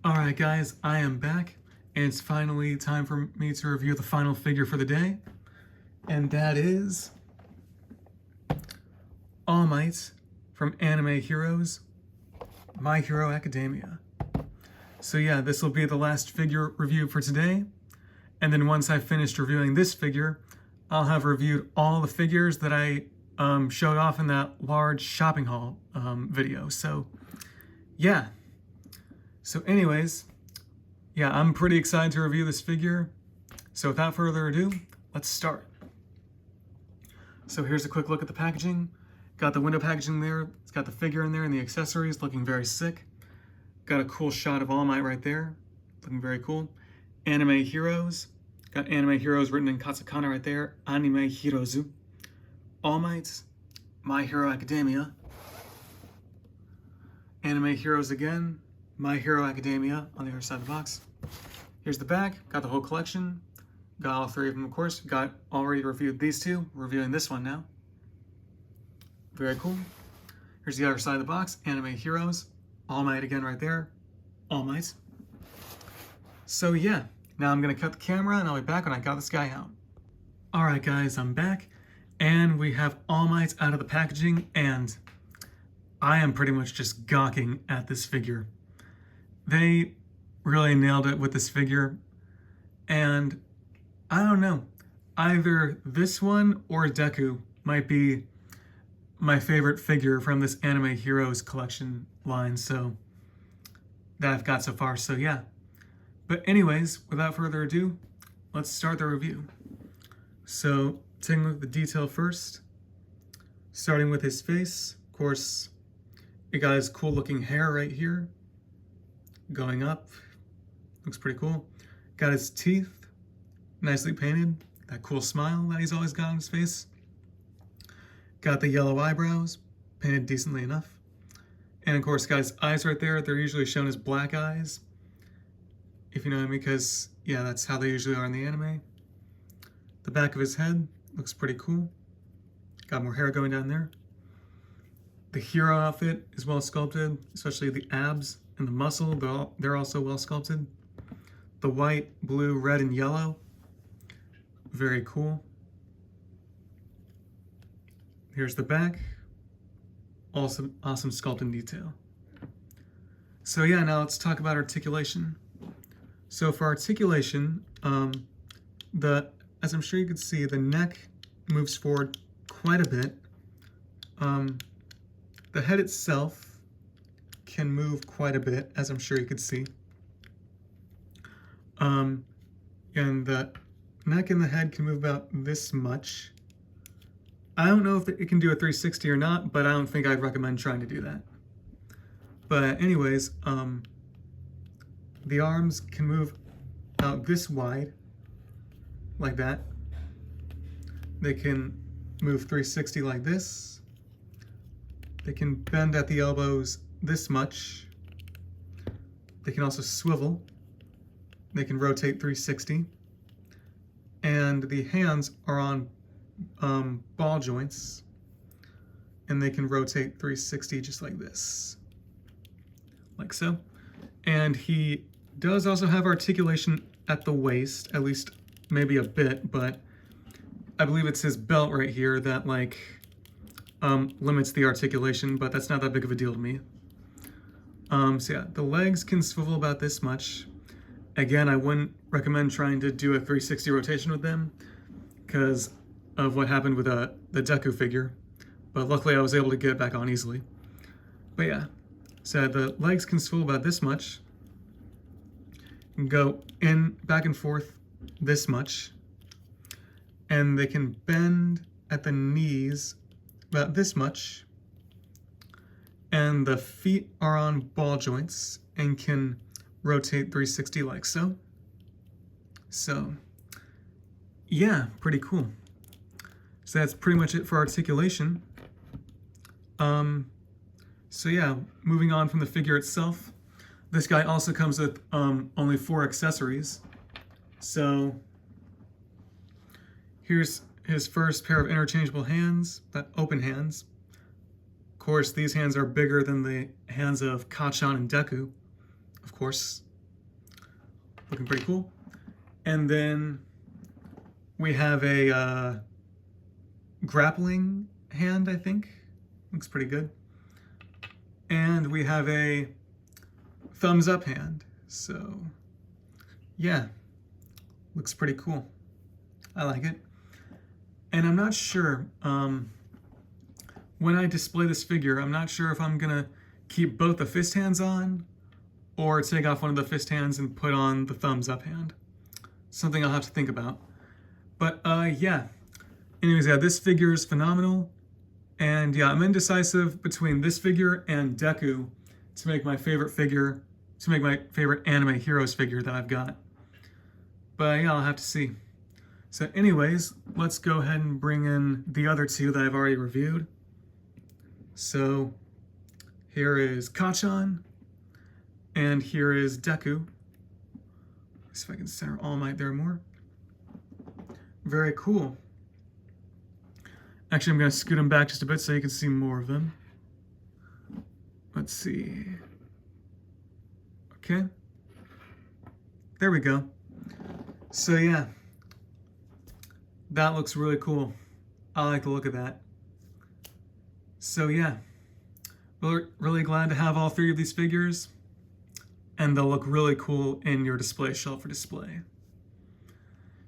Alright guys, I am back, and it's finally time for me to review the final figure for the day, and that is All Might from Anime Heroes, My Hero Academia. So yeah, this will be the last figure review for today, and then once I've finished reviewing this figure, I'll have reviewed all the figures that I showed off in that large shopping haul video. So yeah. So anyways, yeah, I'm pretty excited to review this figure. So without further ado, let's start. So here's a quick look at the packaging. Got the window packaging there. It's got the figure in there and the accessories looking very sick. Got a cool shot of All Might right there, looking very cool. Anime Heroes. Got Anime Heroes written in katakana right there. Anime Hirozu. All Might. My Hero Academia. Anime Heroes again. My Hero Academia on the other side of the box. Here's the back. Got the whole collection. Got all three of them, of course. Got already reviewed these two. Reviewing this one now. Very cool. Here's the other side of the box. Anime Heroes. All Might again right there. All Might. So yeah, now I'm going to cut the camera and I'll be back when I got this guy out. Alright guys, I'm back. And we have All Might out of the packaging, and I am pretty much just gawking at this figure. They really nailed it with this figure, and I don't know, either this one or Deku might be my favorite figure from this Anime Heroes collection line, so that I've got so far, so yeah. But anyways, without further ado, let's start the review. So, taking a look at the detail first, starting with his face. Of course, it got his cool looking hair right here, going up, looks pretty cool. Got his teeth, nicely painted, that cool smile that he's always got on his face. Got the yellow eyebrows, painted decently enough. And of course, got his eyes right there. They're usually shown as black eyes, if you know what I mean, because yeah, that's how they usually are in the anime. The back of his head looks pretty cool. Got more hair going down there. The hero outfit is well sculpted, especially the abs and the muscle, they're also well sculpted. The white, blue, red, and yellow, very cool. Here's the back, awesome sculpting detail. So yeah, now let's talk about articulation. So for articulation, as I'm sure you can see, the neck moves forward quite a bit. The head itself can move quite a bit, as I'm sure you could see. And the neck and the head can move about this much. I don't know if it can do a 360 or not, but I don't think I'd recommend trying to do that. But anyways, the arms can move out this wide, like that. They can move 360 like this. They can bend at the elbows this much. They can also swivel. They can rotate 360. And the hands are on ball joints, and they can rotate 360 just like this, like so. And he does also have articulation at the waist, at least maybe a bit, but I believe it's his belt right here that like limits the articulation, but that's not that big of a deal to me. So yeah, the legs can swivel about this much. Again, I wouldn't recommend trying to do a 360 rotation with them because of what happened with the Deku figure, but luckily I was able to get it back on easily. But yeah, so the legs can swivel about this much, and go in, back and forth this much, and they can bend at the knees about this much, and the feet are on ball joints and can rotate 360 like so. So yeah, pretty cool. So that's pretty much it for articulation. So yeah, moving on from the figure itself, this guy also comes with only 4 accessories. So here's his first pair of interchangeable hands, that open hands. Of course, these hands are bigger than the hands of Kacchan and Deku, of course, looking pretty cool. And then we have a grappling hand, I think. Looks pretty good. And we have a thumbs up hand. So yeah, looks pretty cool. I like it. And I'm not sure, when I display this figure, I'm not sure if I'm gonna keep both the fist hands on or take off one of the fist hands and put on the thumbs up hand. Something I'll have to think about. But yeah, anyways, yeah, this figure is phenomenal. And yeah, I'm indecisive between this figure and Deku to make my favorite figure, to make my favorite anime heroes figure that I've got. But yeah, I'll have to see. So anyways, let's go ahead and bring in the other two that I've already reviewed. So here is Kacchan, and here is Deku. Let's see if I can center All Might there more. Very cool. Actually, I'm going to scoot them back just a bit so you can see more of them. Let's see. Okay. There we go. So yeah, that looks really cool. I like the look of that. So yeah, we're really glad to have all three of these figures, and they'll look really cool in your display shelf for display.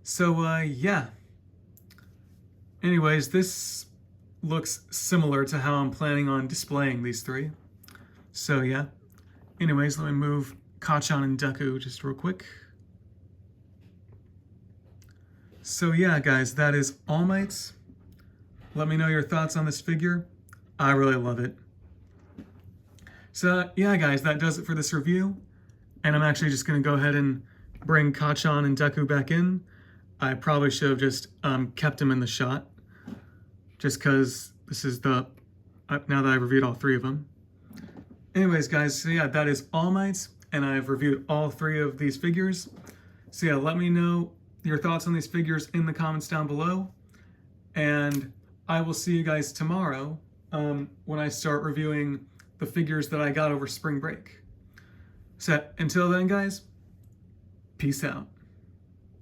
So yeah. Anyways, this looks similar to how I'm planning on displaying these three. So yeah. Anyways, let me move Kacchan and Deku just real quick. So yeah, guys, that is All Might. Let me know your thoughts on this figure. I really love it. So yeah, guys, that does it for this review. And I'm actually just going to go ahead and bring Kacchan and Deku back in. I probably should have just kept him in the shot, just because this is the, now that I've reviewed all three of them. Anyways, guys, so yeah, that is All Might, and I've reviewed all three of these figures. So yeah, let me know your thoughts on these figures in the comments down below, and I will see you guys tomorrow when I start reviewing the figures that I got over spring break. So until then, guys, peace out.